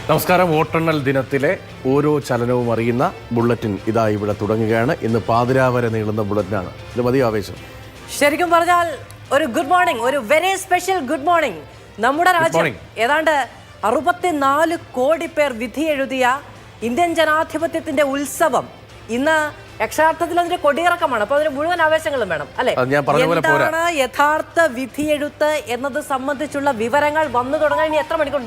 നമസ്കാരം. വോട്ടെണ്ണൽ ദിനത്തിലെ ഓരോ ചലനവും അറിയുന്ന ബുള്ളറ്റിൻ ഇതാ ഇവിടെ തുടങ്ങുകയാണ്. ഇന്ന് പാതിരാവരെ നീളുന്ന ബുള്ളറ്റിനാണ്. ഇത് മതി ആവേശം. ശരിക്കും പറഞ്ഞാൽ ഒരു ഗുഡ് മോർണിംഗ്, ഒരു വെരി സ്പെഷ്യൽ ഗുഡ് മോർണിംഗ്. നമ്മുടെ രാജ്യം ഏതാണ്ട് 64 കോടി പേർ വിധി എഴുതിയ ഇന്ത്യൻ ജനാധിപത്യത്തിന്റെ ഉത്സവം ഇന്ന് യക്ഷാർത്ഥത്തിൽ അതിന്റെ കൊടിയിറക്കമാണ്. അപ്പൊ അതിന് മുഴുവൻ ആവേശങ്ങളും വേണം അല്ലെ? എന്താണ് യഥാർത്ഥ വിധിയെഴുത്ത് എന്നത് സംബന്ധിച്ചുള്ള വിവരങ്ങൾ വന്നു തുടങ്ങാൻ ഇനി എത്ര മണിക്കൂർ?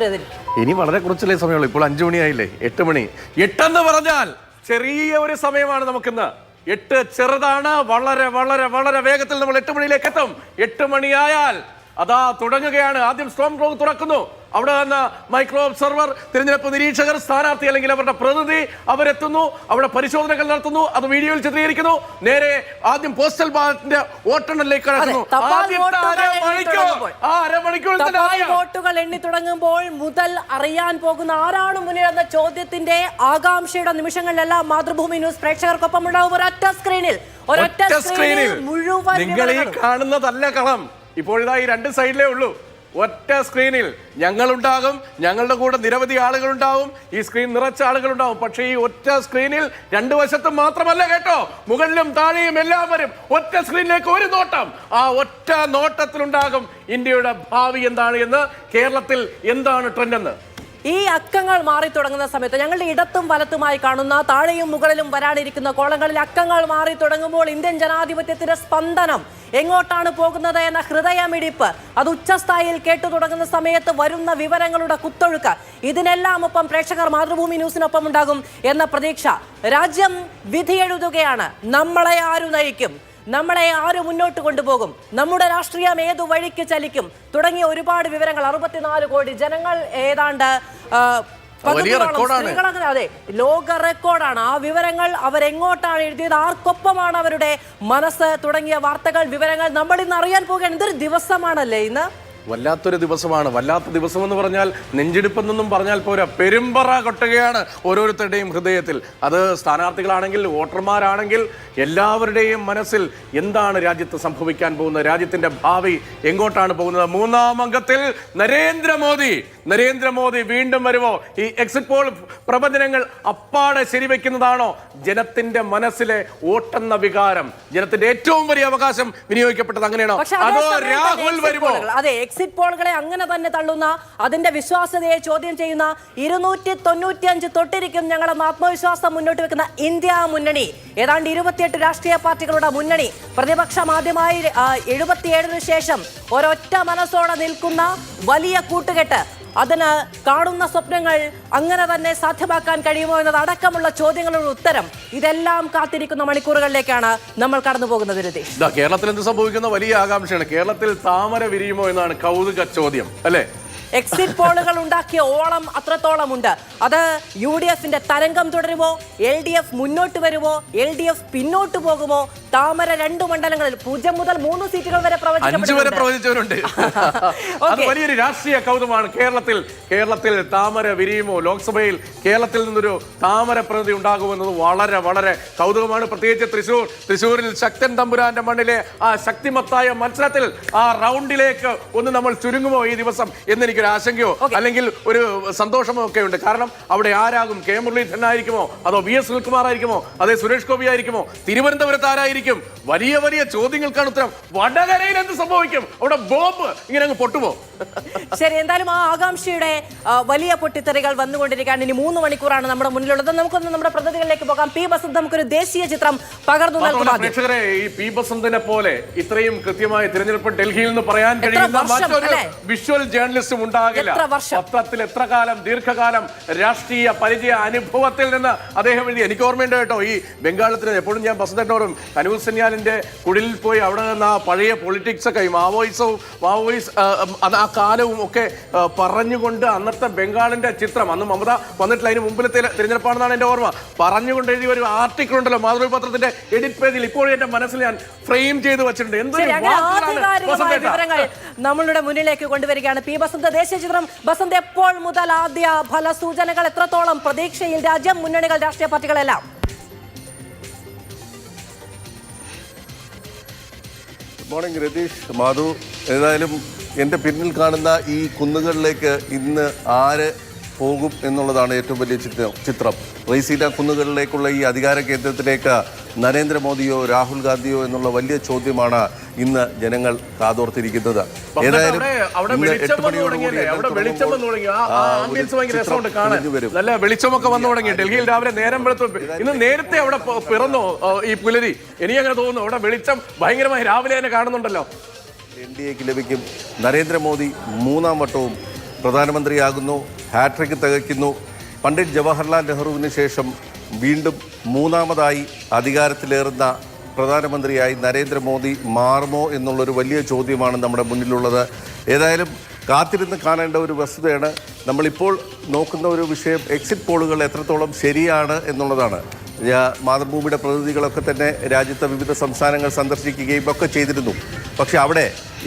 ഇനി വളരെ കുറച്ചല്ലേ സമയമുള്ളൂ. ഇപ്പോൾ 5 മണിയായില്ലേ? 8 മണി. 8 പറഞ്ഞാൽ ചെറിയ ഒരു സമയമാണ് നമുക്കിന്ന്. 8 ചെറുതാണ്. വളരെ വളരെ വളരെ വേഗത്തിൽ നമ്മൾ 8 മണിയിലേക്ക് എത്തും. 8 മണിയായാൽ അതാ തുടങ്ങുകയാണ്. ആദ്യം സ്ട്രോങ് റൂം തുറക്കുന്നു. അവിടെ നിന്ന് മൈക്രോ ഒബ്സർവർ, തിരഞ്ഞെടുപ്പ് നിരീക്ഷകർ, സ്ഥാനാർത്ഥി അല്ലെങ്കിൽ അവരുടെ പ്രതിനിധി അവരെത്തുന്നു. അവിടെ പരിശോധനകൾ നടത്തുന്നു. അത് വീഡിയോയിൽ ചിത്രീകരിക്കുന്നു. നേരെ ആദ്യം പോസ്റ്റൽ ബാലറ്റിന്റെ വോട്ടെണ്ണലിലേക്ക് കടക്കുന്നു. വോട്ടുകൾ എണ്ണി തുടങ്ങുമ്പോൾ മുതൽ അറിയാൻ പോകുന്ന ആരാണ് മുന്നിൽ എന്ന ചോദ്യത്തിന്റെ ആകാംക്ഷയുടെ നിമിഷങ്ങളിലെല്ലാം മാതൃഭൂമി ന്യൂസ് പ്രേക്ഷകർക്കൊപ്പം ഉണ്ടാവും. ഒരൊറ്റ സ്ക്രീനിൽ മുഴുവൻ നിങ്ങൾ ഈ കാണുന്നതല്ല കളം. ഇപ്പോഴിതാ ഈ 2 സൈഡിലേ ഉള്ളൂ. ഒറ്റ സ്ക്രീനിൽ ഞങ്ങളുണ്ടാകും, ഞങ്ങളുടെ കൂടെ നിരവധി ആളുകളുണ്ടാവും, ഈ സ്ക്രീൻ നിറച്ച ആളുകളുണ്ടാവും. പക്ഷേ ഈ ഒറ്റ സ്ക്രീനിൽ 2 വശത്തും മാത്രമല്ല കേട്ടോ, മുകളിലും താഴെയും എല്ലാവരും ഒറ്റ സ്ക്രീനിലേക്ക് ഒരു നോട്ടം. ആ ഒറ്റ നോട്ടത്തിലുണ്ടാകും ഇന്ത്യയുടെ ഭാവി എന്താണ് എന്ന്, കേരളത്തിൽ എന്താണ് ട്രെൻഡ് എന്ന്. ഈ അക്കങ്ങൾ മാറി തുടങ്ങുന്ന സമയത്ത് ഞങ്ങളുടെ ഇടത്തും വലത്തുമായി കാണുന്ന താഴെയും മുകളിലും വരാനിരിക്കുന്ന കോളങ്ങളിൽ അക്കങ്ങൾ മാറി തുടങ്ങുമ്പോൾ ഇന്ത്യൻ ജനാധിപത്യത്തിന്റെ സ്പന്ദനം എങ്ങോട്ടാണ് പോകുന്നത് എന്ന ഹൃദയമിടിപ്പ് അത് ഉച്ചസ്ഥായിയിൽ കേട്ടു തുടങ്ങുന്ന സമയത്ത് വരുന്ന വിവരങ്ങളുടെ കുത്തൊഴുക്ക്, ഇതിനെല്ലാം ഒപ്പം പ്രേക്ഷകർ മാതൃഭൂമി ന്യൂസിനൊപ്പം ഉണ്ടാകും എന്ന പ്രതീക്ഷ. രാജ്യം വിധിയെഴുതുകയാണ്. നമ്മളെ ആരു നയിക്കും, നമ്മളെ ആര് മുന്നോട്ട് കൊണ്ടുപോകും, നമ്മുടെ രാഷ്ട്രീയം ഏതു വഴിക്ക് ചലിക്കും തുടങ്ങിയ ഒരുപാട് വിവരങ്ങൾ. 64 കോടി ജനങ്ങൾ, ഏതാണ്ട് അതെ, ലോക റെക്കോർഡാണ്. ആ വിവരങ്ങൾ അവരെങ്ങോട്ടാണ് എഴുതിയത്, ആർക്കൊപ്പമാണ് അവരുടെ മനസ്സ് തുടങ്ങിയ വാർത്തകൾ, വിവരങ്ങൾ നമ്മൾ ഇന്ന് അറിയാൻ പോകുകയാണ്. ഇതൊരു ദിവസമാണല്ലേ ഇന്ന്. വല്ലാത്തൊരു ദിവസമാണ്. വല്ലാത്ത ദിവസം എന്ന് പറഞ്ഞാൽ നെഞ്ചിടിപ്പെന്നൊന്നും പറഞ്ഞാൽ പോരാ, പെരുമ്പറ കൊട്ടുകയാണ് ഓരോരുത്തരുടെയും ഹൃദയത്തിൽ. അത് സ്ഥാനാർത്ഥികളാണെങ്കിൽ വോട്ടർമാരാണെങ്കിൽ എല്ലാവരുടെയും മനസ്സിൽ എന്താണ് രാജ്യത്ത് സംഭവിക്കാൻ പോകുന്നത്, രാജ്യത്തിന്റെ ഭാവി എങ്ങോട്ടാണ് പോകുന്നത്. 3-ാം അംഗത്തിൽ നരേന്ദ്രമോദി വീണ്ടും വരുമോ? ഈ എക്സിറ്റ് പോൾ പ്രവചനങ്ങൾ അപ്പാടെ ശരിവെക്കുന്നതാണോ ജനത്തിന്റെ മനസ്സിലെ വോട്ടെന്ന വികാരം? ജനത്തിന്റെ ഏറ്റവും വലിയ അവകാശം വിനിയോഗിക്കപ്പെട്ടത് അങ്ങനെയാണോ, അതോ രാഹുൽ വരുമോ? അതെ, എക്സിറ്റ് പോളുകളെ അങ്ങനെ തന്നെ തള്ളുന്ന, അതിന്റെ വിശ്വാസ്യതയെ ചോദ്യം ചെയ്യുന്ന 295 തൊട്ടിരിക്കും ഞങ്ങളുടെ ആത്മവിശ്വാസം മുന്നോട്ട് വെക്കുന്ന ഇന്ത്യ മുന്നണി. ഏതാണ്ട് 28 രാഷ്ട്രീയ പാർട്ടികളുടെ മുന്നണി. പ്രതിപക്ഷം ആദ്യമായി 77 ശേഷം ഒരൊറ്റ മനസ്സോടെ നിൽക്കുന്ന വലിയ കൂട്ടുകെട്ട്. അതിന് കാണുന്ന സ്വപ്നങ്ങൾ അങ്ങനെ തന്നെ സാധ്യമാക്കാൻ കഴിയുമോ എന്നത് അടക്കമുള്ള ചോദ്യങ്ങളുടെ ഉത്തരം, ഇതെല്ലാം കാത്തിരിക്കുന്ന മണിക്കൂറുകളിലേക്കാണ് നമ്മൾ കടന്നു പോകുന്നത്. കേരളത്തിൽ എന്ത് സംഭവിക്കുന്ന വലിയ ആകാംക്ഷയാണ്. കേരളത്തിൽ താമര വിരിയുമോ എന്നാണ് കൗതുക ചോദ്യം അല്ലേ? എക്സിറ്റ് പോളുകൾ ഉണ്ടാക്കിയ ഓളം അത്രത്തോളം ഉണ്ട്. അത് UDFന്റെ തരംഗം തുടരുമോ, LDF മുന്നോട്ട് വരുമോ, LDF പിന്നോട്ട് പോകുമോ? താമര 2 മണ്ഡലങ്ങളിൽ 0 മുതൽ 3 സീറ്റുകൾ വരെ പ്രവചിച്ചവരുണ്ട്. അത് വലിയൊരു രാഷ്ട്രീയ കൗതുകമാണ്. കേരളത്തിൽ താമര വിരിയുമോ? ലോക്സഭയിൽ കേരളത്തിൽ നിന്നൊരു താമര പ്രതിനിധി ഉണ്ടാകുമെന്നത് വളരെ വളരെ കൗതുകമാണ്. പ്രത്യേകിച്ച് തൃശ്ശൂരിൽ ശക്തൻ തമ്പുരാന്റെ മണ്ണിലെ ആ ശക്തിമത്തായ മത്സരത്തിൽ ആ റൗണ്ടിലേക്ക് ഒന്ന് നമ്മൾ ചുരുങ്ങുമോ ഈ ദിവസം എന്നെനിക്കൊരു ആശങ്കയോ അല്ലെങ്കിൽ ഒരു സന്തോഷമോ ഒക്കെ ഉണ്ട്. കാരണം അവിടെ ആരാകും? കെ മുരളീധരൻ ആയിരിക്കുമോ, അതോ VS സുനിൽകുമാർ ആയിരിക്കുമോ, അതേ സുരേഷ് ഗോപി ആയിരിക്കുമോ, തിരുവനന്തപുരത്ത് ആരായിരിക്കും? വലിയ വലിയ ചോദ്യങ്ങൾക്കാണ് ഉത്തരം. വടകരയിൽ എന്ത് സംഭവിക്കും? അവിടെ ബോംബ് ഇങ്ങനെ അങ്ങ് പൊട്ടുമോ? ശരി, എന്തായാലും ആ ആകാംക്ഷയുടെ വലിയ പൊട്ടിത്തെറികൾ വന്നുകൊണ്ടിരിക്കുകയാണ്. ഇനി 3 മണിക്കൂറാണ് നമ്മുടെ മുന്നിലുള്ളത്. നമുക്കൊന്ന് നമ്മുടെ പ്രതിനിധികളിലേക്ക് പോകാം. പി ബസന്ത് നമുക്കൊരു ദേശീയ ചിത്രം പകർന്നു നൽകുന്നു. പ്രേക്ഷകരെ, ഈ പി ബസന്തിനെ പോലെ ഇത്രയും കൃത്യമായി തിരഞ്ഞെടുപ്പ് ഡൽഹിയിൽ നിന്ന് പറയാൻ കഴിയുന്ന മറ്റൊരു വിഷ്വൽ ജേർണലിസ്റ്റും ഉണ്ടാകില്ല. പത്രത്തിൽ എത്ര കാലം, ദീർഘകാലം രാഷ്ട്രീയ പരിചയ അനുഭവത്തിൽ നിന്ന് അദ്ദേഹം എഴുതി. എനിക്ക് ഓർമ്മയുണ്ട് കേട്ടോ, ഈ ബംഗാളത്തിന് എപ്പോഴും ഞാൻ ബസന്തോറും അനൂപ് സന്യാലിന്റെ കുടിലിൽ പോയി അവിടെ നിന്ന് ആ പഴയ പൊളിറ്റിക്സ് ഒക്കെ, മാവോയിസ് ആ കാലവും ഒക്കെ പറഞ്ഞുകൊണ്ട് അന്നത്തെ ബംഗാളിന്റെ ചിത്രം, അന്ന് മമത വന്നിട്ടില്ല, അതിന് മുമ്പിലത്തെ തിരഞ്ഞെടുപ്പാണെന്നാണ് എന്റെ ഓർമ്മ, പറഞ്ഞുകൊണ്ട് എഴുതിയ ഒരു ആർട്ടിക്കിൾ ഉണ്ടല്ലോ മാതൃഭൂമി പത്രത്തിന്റെ എഡിറ്റ് പേജിൽ. ഇപ്പോഴും എന്റെ മനസ്സിൽ ഞാൻ ഫ്രെയിം ചെയ്ത് വെച്ചിട്ടുണ്ട്. വിവരങ്ങൾ നമ്മളുടെ മുന്നിലേക്ക് കൊണ്ടുവരികയാണ് പി ബസന്ത്. ദേശീയ ചിത്രം ബസന്ത്, എപ്പോൾ മുതൽ ആദ്യ ഫലസൂചനകൾ, എത്രത്തോളം പ്രതീക്ഷയിൽ രാജ്യം, മുന്നണികൾ, രാഷ്ട്രീയ പാർട്ടികളെല്ലാം? Good morning Ratheesh, Madhu. ഏതായാലും എൻ്റെ പിന്നിൽ കാണുന്ന ഈ കുന്നുകളിലേക്ക് ഇന്ന് ആര് പോകും എന്നുള്ളതാണ് ഏറ്റവും വലിയ ചിത്രം. റെയ്സീന കുന്നുകളിലേക്കുള്ള ഈ അധികാര കേന്ദ്രത്തിലേക്ക് നരേന്ദ്രമോദിയോ രാഹുൽ ഗാന്ധിയോ എന്നുള്ള വലിയ ചോദ്യമാണ് ഇന്ന് ജനങ്ങൾ കാതോർത്തിരിക്കുന്നത്. ഏതായാലും നല്ല വെളിച്ചമൊക്കെ വന്നു തുടങ്ങി. ഡൽഹിയിൽ രാവിലെ നേരം വെളുത്തു. ഇന്ന് നേരത്തെ അവിടെ പിറന്നോ ഈ പുലരി? എനിക്കങ്ങനെ തോന്നുന്നു. അവിടെ വെളിച്ചം ഭയങ്കരമായി രാവിലെ തന്നെ കാണുന്നുണ്ടല്ലോ. NDAക്ക് ലഭിക്കും. നരേന്ദ്രമോദി 3ാം വട്ടവും പ്രധാനമന്ത്രിയാകുന്നു. ഹാട്രിക് തികയ്ക്കുന്നു. പണ്ഡിറ്റ് ജവഹർലാൽ നെഹ്റുവിന് ശേഷം വീണ്ടും 3ാമതായി അധികാരത്തിലേറുന്ന പ്രധാനമന്ത്രിയായി നരേന്ദ്രമോദി മാറുമോ എന്നുള്ളൊരു വലിയ ചോദ്യമാണ് നമ്മുടെ മുന്നിലുള്ളത്. ഏതായാലും കാത്തിരുന്ന് കാണേണ്ട ഒരു വസ്തുതയാണ്. നമ്മളിപ്പോൾ നോക്കുന്ന ഒരു വിഷയം എക്സിറ്റ് പോളുകൾ എത്രത്തോളം ശരിയാണ് എന്നുള്ളതാണ്. മാതൃഭൂമിയുടെ പ്രതിനിധികളൊക്കെ തന്നെ രാജ്യത്തെ വിവിധ സംസ്ഥാനങ്ങൾ സന്ദർശിക്കുകയും ഒക്കെ ചെയ്തിരുന്നു. പക്ഷെ അവിടെ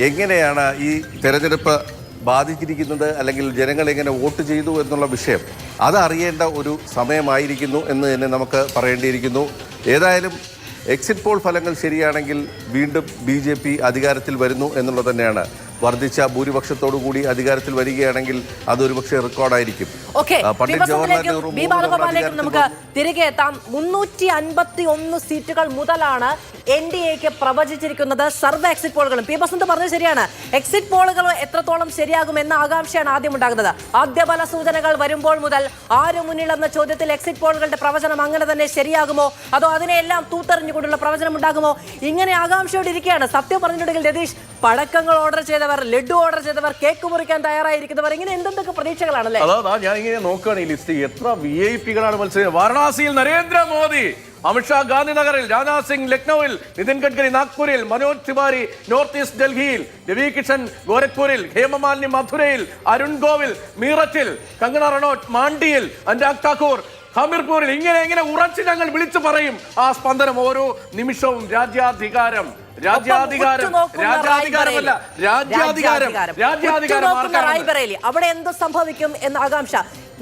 എങ്ങനെയാണ് ഈ തെരഞ്ഞെടുപ്പ് ബാധിച്ചിരിക്കുന്നത്, അല്ലെങ്കിൽ ജനങ്ങൾ എങ്ങനെ വോട്ട് ചെയ്തു എന്നുള്ള വിഷയം അതറിയേണ്ട ഒരു സമയമായിരിക്കുന്നു എന്ന് തന്നെ നമുക്ക് പറയേണ്ടിയിരിക്കുന്നു. ഏതായാലും എക്സിറ്റ് പോൾ ഫലങ്ങൾ ശരിയാണെങ്കിൽ വീണ്ടും BJP അധികാരത്തിൽ വരുന്നു എന്നുള്ളത് തന്നെയാണ്. വർദ്ധിച്ച ഭൂരിപക്ഷത്തോടു കൂടി അധികാരത്തിൽ വരികയാണെങ്കിൽ അതൊരുപക്ഷെ റെക്കോർഡായിരിക്കും. നമുക്ക് തിരികെ എത്താം. 351 സീറ്റുകൾ മുതലാണ് NDAക്ക് പ്രവചിച്ചിരിക്കുന്നത് സർവ്വ എക്സിറ്റ് പോളുകളും. പി ബസന്ത് പറഞ്ഞത് ശരിയാണ്. എക്സിറ്റ് പോളുകൾ എത്രത്തോളം ശരിയാകും എന്ന ആകാംക്ഷയാണ് ആദ്യം ഉണ്ടാകുന്നത്. ആദ്യ ഫല സൂചനകൾ വരുമ്പോൾ മുതൽ ആര് മുന്നിലെന്ന ചോദ്യത്തിൽ എക്സിറ്റ് പോളുകളുടെ പ്രവചനം അങ്ങനെ തന്നെ ശരിയാകുമോ, അതോ അതിനെല്ലാം തൂത്തെറിഞ്ഞുകൊണ്ടുള്ള പ്രവചനം ഉണ്ടാകുമോ, ഇങ്ങനെ ആകാംക്ഷയോടെ ഇരിക്കുകയാണ്. സത്യം പറഞ്ഞിട്ടുണ്ടെങ്കിൽ രതീഷ്, പടക്കങ്ങൾ ഓർഡർ ചെയ്തവർ, ലഡു ഓർഡർ ചെയ്തവർ, കേക്ക് മുറിക്കാൻ തയ്യാറായിരിക്കുന്നവർ, ഇങ്ങനെ എന്തൊക്കെ പ്രതീക്ഷകളാണല്ലേ? അതാ ഞാൻ ഇങ്ങനെ നോക്കുകയാണ് ഈ ലിസ്റ്റ്. എത്ര VIP-കളാണ് മത്സരം. വാരണാസിയിൽ നരേന്ദ്രമോദി, അമിത്ഷാ ഗാന്ധിനഗറിൽ, രാജ്നാഥ് സിംഗ് ലക്നൌവിൽ, നിതിൻ ഗഡ്കരി നാഗ്പൂരിൽ, മനോജ് തിവാരി നോർത്ത് ഈസ്റ്റ് ഡൽഹിയിൽ, രവി കിഷൻ ഗോരഖ്പൂരിൽ, ഹേമമാലിനി മഥുരയിൽ, അരുൺ ഗോവിൽ മീററ്റിൽ, കങ്കണ റണോട്ട് മാണ്ഡിയിൽ, അനുരാഗ് ഠാക്കൂർ ഹമീർപൂരിൽ. ഇങ്ങനെ ഉറച്ച് ഞങ്ങൾ വിളിച്ചു പറയും ആ സ്പന്ദനം. ഓരോ നിമിഷവും രാജ്യാധികാരം അവിടെ എന്ത് സംഭവിക്കും എന്ന ആകാംക്ഷ.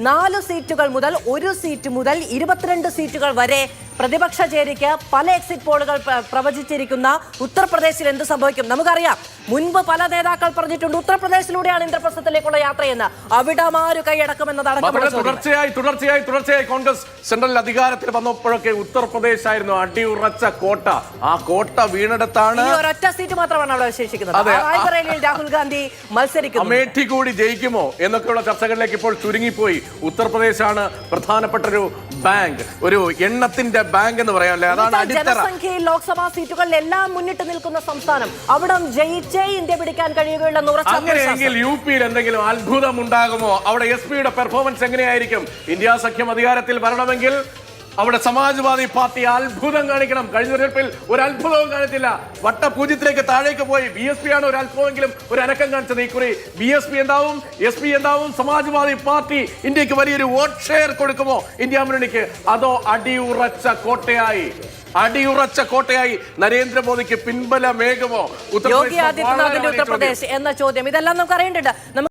4 സീറ്റുകൾ മുതൽ 1 സീറ്റ് മുതൽ 22 സീറ്റുകൾ വരെ പ്രതിപക്ഷ ചേരിക്ക് പല എക്സിറ്റ് പോളുകൾ പ്രവചിച്ചിരിക്കുന്ന ഉത്തർപ്രദേശിൽ എന്ത് സംഭവിക്കും നമുക്കറിയാം. മുൻപ് പല നേതാക്കൾ പറഞ്ഞിട്ടുണ്ട് ഉത്തർപ്രദേശിലൂടെയാണ് ഇന്ദ്രപ്രസ്ഥത്തിലേക്കുള്ള യാത്രയെന്ന്. അവിടമാര് കൈയടക്കുമെന്നതാണ്. തുടർച്ചയായി കോൺഗ്രസ് സെൻട്രൽ അധികാരത്തിൽ വന്നപ്പോഴൊക്കെ ഉത്തർപ്രദേശ് ആയിരുന്നു അടിയുറച്ച കോട്ട. ആ കോട്ട വീണെടുത്താണ്. ഒരൊറ്റ സീറ്റ് മാത്രമാണ് അവിടെ അവശേഷിക്കുന്നത്. റായ്ബറേലിയിൽ രാഹുൽ ഗാന്ധി മത്സരിക്കും. അമേഠി കൂടി ജയിക്കുമോ എന്നൊക്കെയുള്ള ചർച്ചകളിലേക്ക് ഇപ്പോൾ ചുരുങ്ങിപ്പോയി. ഉത്തർപ്രദേശാണ് പ്രധാനപ്പെട്ട ഒരു ബാങ്ക്, ഒരു എണ്ണത്തിന്റെ ബാങ്ക് എന്ന് പറയാനല്ലേ. അതാണ് ജനസംഖ്യയിൽ ലോക്സഭാ സീറ്റുകളിൽ എല്ലാം മുന്നിട്ട് നിൽക്കുന്ന സംസ്ഥാനം. അവിടെ ജയിച്ചേ ഇന്ത്യ പിടിക്കാൻ കഴിയുകയുള്ളൂ. അങ്ങനെയെങ്കിൽ UP-യിൽ എന്തെങ്കിലും അത്ഭുതം ഉണ്ടാകുമോ? അവിടെ SP-യുടെ പെർഫോമൻസ് എങ്ങനെയായിരിക്കും? ഇന്ത്യ സഖ്യം അധികാരത്തിൽ വരണമെങ്കിൽ അവിടെ സമാജ്വാദി പാർട്ടി അത്ഭുതം കാണിക്കണം. കഴിഞ്ഞ തെരഞ്ഞെടുപ്പിൽ ഒരു അത്ഭുതവും കാണിച്ചില്ല. വട്ടപൂജ്യത്തിലേക്ക് താഴേക്ക് പോയി. BSP ആണ് ഒരു അല്പമെങ്കിലും ഒരു അനക്കം കാണിച്ചത്. ഇക്കുറി BSP എന്താവും, SP എന്താവും? സമാജ്വാദി പാർട്ടി ഇന്ത്യക്ക് വലിയൊരു വോട്ട് ഷെയർ കൊടുക്കുമോ ഇന്ത്യ മുന്നണിക്ക്? അതോ അടിയുറച്ച കോട്ടയായി നരേന്ദ്രമോദിക്ക് പിൻബലമേകുമോ യോഗി ആദിത്യനാഥിന്റെ ഉത്തർപ്രദേശ് എന്ന ചോദ്യം? ഇതെല്ലാം നമുക്ക് അറിയേണ്ടതുണ്ട്.